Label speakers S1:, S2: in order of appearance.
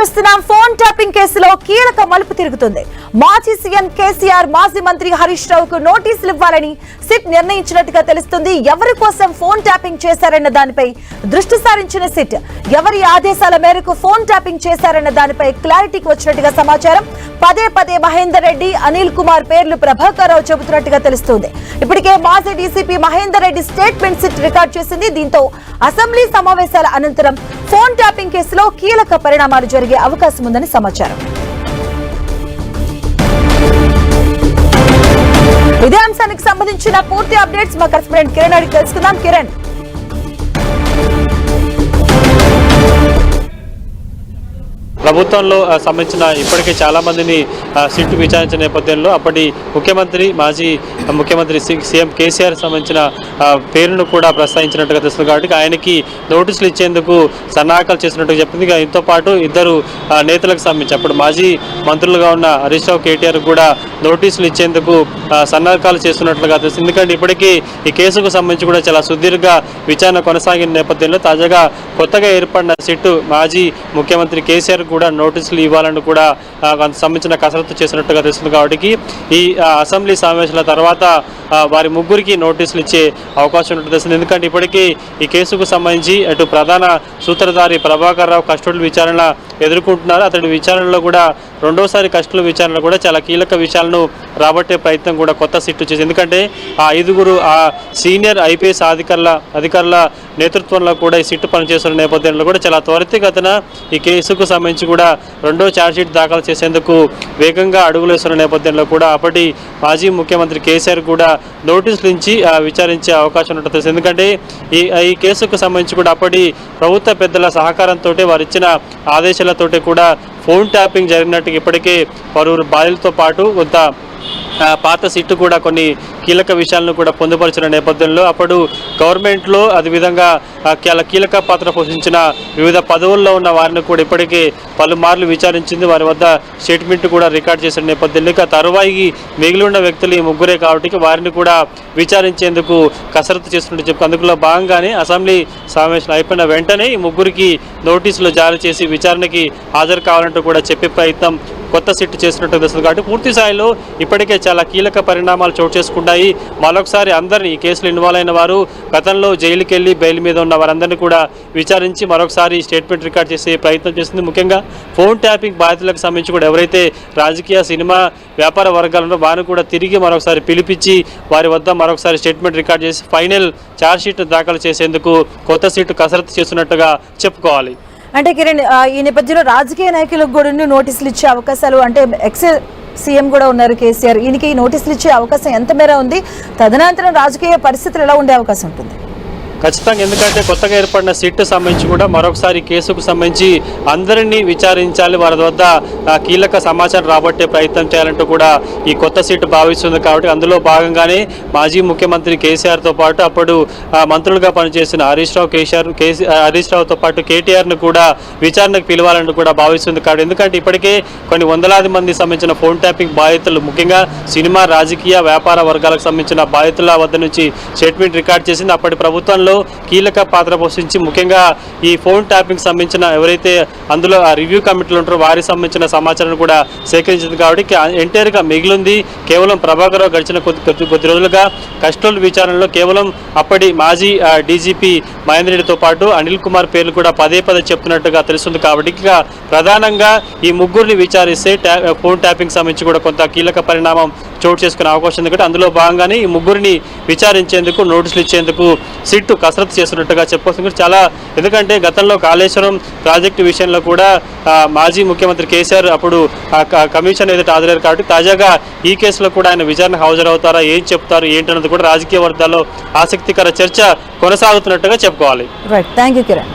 S1: చూస్తున్నాం phone tapping కేసులో కీలక మలుపు తిరుగుతుంది. మాజీ సీఎం కేసీఆర్ మాజీ మంత్రి హరీష్ రావుకు నోటీసులు ఇవ్వాలని సిట్ నిర్ణయించినట్టుగా తెలుస్తుంది. ఎవరి కోసం ఫోన్ ట్యాపింగ్ చేశారన్న దానిపై దృష్టి సారించిన సిట్ ఎవరి ఆదేశాల మేరకు ఫోన్ ట్యాపింగ్ చేశారన్న దానిపై క్లారిటీకి వచ్చినట్టుగా సమాచారం. పదే పదే మహేందర్ రెడ్డి, అనిల్ కుమార్ పేర్లు ప్రభాకర్ రావు చెబుతున్నట్టుగా తెలుస్తుంది. ఇప్పటికే మాజీ DCP Mahender Reddy statement SIT record చేసింది. దీంతో అసెంబ్లీ సమావేశాల అనంతరం ఫోన్ ట్యాపింగ్ కేసులో కీలక పరిణామాలు జరిగే అవకాశం ఉందని సమాచారం. ఇదే అంశానికి సంబంధించిన పూర్తి అప్డేట్స్ మా కరెస్పాండెంట్ కిరణ్ అడిగి తెలుసుకుందాం. కిరణ్,
S2: ప్రభుత్వంలో సంబంధించిన ఇప్పటికే చాలా మందిని సిట్టు విచారించిన నేపథ్యంలో అప్పటి ముఖ్యమంత్రి మాజీ ముఖ్యమంత్రి సీఎం కేసీఆర్ సంబంధించిన పేరును కూడా ప్రస్తావించినట్టుగా తెలుస్తుంది. కాబట్టి ఆయనకి నోటీసులు ఇచ్చేందుకు సన్నాహకాలు చేసినట్టుగా చెప్పింది. దీంతో పాటు ఇద్దరు నేతలకు సంబంధించి అప్పుడు మాజీ మంత్రులుగా ఉన్న హరీష్ రావు, కేటీఆర్ కూడా నోటీసులు ఇచ్చేందుకు సన్నాహకాలు చేస్తున్నట్లుగా తెలుస్తుంది. ఎందుకంటే ఇప్పటికీ ఈ కేసుకు సంబంధించి కూడా చాలా సుదీర్ఘ విచారణ కొనసాగిన నేపథ్యంలో తాజాగా కొత్తగా ఏర్పడిన సిట్టు మాజీ ముఖ్యమంత్రి కేసీఆర్ కూడా నోటీసులు ఇవ్వాలని కూడా సంబంధించిన కసరత్తు చేసినట్టుగా తెలుస్తుంది. కాబట్టి ఈ అసెంబ్లీ సమావేశాల తర్వాత వారి ముగ్గురికి నోటీసులు ఇచ్చే అవకాశం ఉన్నట్టు తెలుస్తుంది. ఎందుకంటే ఇప్పటికీ ఈ కేసుకు సంబంధించి అటు ప్రధాన సూత్రధారి ప్రభాకర్ రావు కస్టడీ విచారణ ఎదుర్కొంటున్నారు. అతడి విచారణలో కూడా రెండోసారి కస్టడీ విచారణలో కూడా చాలా కీలక విషయాలను రాబట్టే ప్రయత్నం కూడా కొత్త సిట్టు చేసింది. ఎందుకంటే ఆ ఐదుగురు సీనియర్ ఐపీఎస్ అధికారుల నేతృత్వంలో కూడా ఈ సిట్టు పనిచేస్తున్న నేపథ్యంలో కూడా చాలా త్వరితగతిన ఈ కేసుకు సంబంధించి కూడా రెండో ఛార్జ్షీట్ దాఖలు చేసేందుకు వేగంగా అడుగులు వేస్తున్న నేపథ్యంలో కూడా అప్పటి మాజీ ముఖ్యమంత్రి కేసీఆర్ కూడా నోటీసులు ఇచ్చి విచారించే అవకాశం ఉన్నట్టు తెలుసు. ఎందుకంటే ఈ కేసుకు సంబంధించి కూడా అప్పటి ప్రభుత్వ పెద్దల సహకారంతో వారు ఇచ్చిన ఆదేశాలతోటి కూడా ఫోన్ ట్యాపింగ్ జరిగినట్టు ఇప్పటికే పలువురు బాధితులతో పాటు కొంత పాత సిట్టు కూడా కొన్ని కీలక విషయాలను కూడా పొందుపరిచిన నేపథ్యంలో అప్పుడు గవర్నమెంట్లో అదేవిధంగా కీలక పాత్ర పోషించిన వివిధ పదవుల్లో ఉన్న వారిని కూడా ఇప్పటికీ పలుమార్లు విచారించింది. వారి వద్ద స్టేట్మెంట్ కూడా రికార్డ్ చేసిన నేపథ్యంలో ఇక తరువాయి మిగిలి ఉన్న వ్యక్తులు ఈ ముగ్గురే కాబట్టి వారిని కూడా విచారించేందుకు కసరత్తు చేస్తున్నట్టు చెప్పి అందులో భాగంగానే అసెంబ్లీ సమావేశాలు అయిపోయిన వెంటనే ఈ ముగ్గురికి నోటీసులు జారీ చేసి విచారణకి హాజరు కావాలంటూ కూడా చెప్పే ప్రయత్నం కొత్త సిట్టు చేసినట్టు తెలుస్తుంది. కాబట్టి పూర్తి స్థాయిలో ఇప్పటికే చాలా కీలక పరిణామాలు చోటు చేసుకుంటాయి. మరొకసారి అందరినీ ఈ కేసులో ఇన్వాల్వ్ అయిన వారు గతంలో జైలుకి వెళ్ళి బెయిల్ మీద ఉన్న వారందరినీ కూడా విచారించి మరొకసారి స్టేట్మెంట్ రికార్డ్ చేసే ప్రయత్నం చేస్తుంది. ముఖ్యంగా ఫోన్ ట్యాపింగ్ బాధితులకు సంబంధించి కూడా ఎవరైతే రాజకీయ, సినిమా, వ్యాపార వర్గాలను వారిని కూడా తిరిగి మరొకసారి పిలిపించి వారి వద్ద మరొకసారి స్టేట్మెంట్ రికార్డ్ చేసి ఫైనల్ ఛార్జ్షీట్ దాఖలు చేసేందుకు కొత్త సిట్టు కసరత్తు చేస్తున్నట్టుగా చెప్పుకోవాలి.
S1: అంటే కిరణ్, ఈ నేపథ్యంలో రాజకీయ నాయకులకు కూడా నోటీసులు ఇచ్చే అవకాశాలు, అంటే ఎక్స్ సీఎం కూడా ఉన్నారు కేసీఆర్, ఈయనకి నోటీసులు ఇచ్చే అవకాశం ఎంత మేర ఉంది? తదనంతరం రాజకీయ పరిస్థితులు ఎలా ఉండే అవకాశం ఉంటుంది?
S2: ఖచ్చితంగా, ఎందుకంటే కొత్తగా ఏర్పడిన సిట్టు సంబంధించి కూడా మరొకసారి కేసుకు సంబంధించి అందరినీ విచారించాలి, వారి వద్ద కీలక సమాచారం రాబట్టే ప్రయత్నం చేయాలంటూ కూడా ఈ కొత్త సిట్టు భావిస్తుంది. కాబట్టి అందులో భాగంగానే మాజీ ముఖ్యమంత్రి కేసీఆర్తో పాటు అప్పుడు మంత్రులుగా పనిచేసిన హరీష్ రావుతో పాటు కేటీఆర్ను కూడా విచారణకు పిలవాలంటూ కూడా భావిస్తుంది. కాబట్టి ఎందుకంటే ఇప్పటికే కొన్ని వందలాది మంది సంబంధించిన ఫోన్ ట్యాపింగ్ బాధితులు, ముఖ్యంగా సినిమా, రాజకీయ, వ్యాపార వర్గాలకు సంబంధించిన బాధితుల వద్ద నుంచి స్టేట్మెంట్ రికార్డ్ చేసింది. అప్పటి ప్రభుత్వంలో కీలక పాత్ర పోషించి ముఖ్యంగా ఈ ఫోన్ ట్యాపింగ్ సంబంధించిన ఎవరైతే అందులో ఆ రివ్యూ కమిటీలు ఉంటారో వారికి సంబంధించిన సమాచారాన్ని కూడా సేకరించింది. కాబట్టి ఎంటైర్గా మిగిలింది కేవలం ప్రభాకర్ రావు గడిచిన కొద్ది రోజులుగా కస్టడీ విచారణలో కేవలం అప్పటి మాజీ డీజీపీ మహేందర్ రెడ్డితో పాటు అనిల్ కుమార్ పేర్లు కూడా పదే చెప్తున్నట్టుగా తెలుస్తుంది. కాబట్టి ఇక ప్రధానంగా ఈ ముగ్గురిని విచారిస్తే ఫోన్ ట్యాపింగ్ సంబంధించి కూడా కొంత కీలక పరిణామం చోటు చేసుకునే అవకాశం ఉంది. కాబట్టి అందులో భాగంగానే ఈ ముగ్గురిని విచారించేందుకు, నోటీసులు ఇచ్చేందుకు సిట్టు కసరత్తు చేస్తున్నట్టుగా చెప్పుకోవచ్చు. చాలా ఎందుకంటే గతంలో కాళేశ్వరం ప్రాజెక్టు విషయంలో కూడా మాజీ ముఖ్యమంత్రి కేసీఆర్ అప్పుడు కమిషన్ ఏదైతే హాజరయ్యారు. కాబట్టి తాజాగా ఈ కేసులో కూడా ఆయన విచారణకు హాజరవుతారా, ఏం చెప్తారు ఏంటన్నది కూడా రాజకీయ వర్గాల్లో ఆసక్తికర చర్చ కొనసాగుతున్నట్టుగా చెప్పుకోవాలి.
S1: Right, thank you Kiran.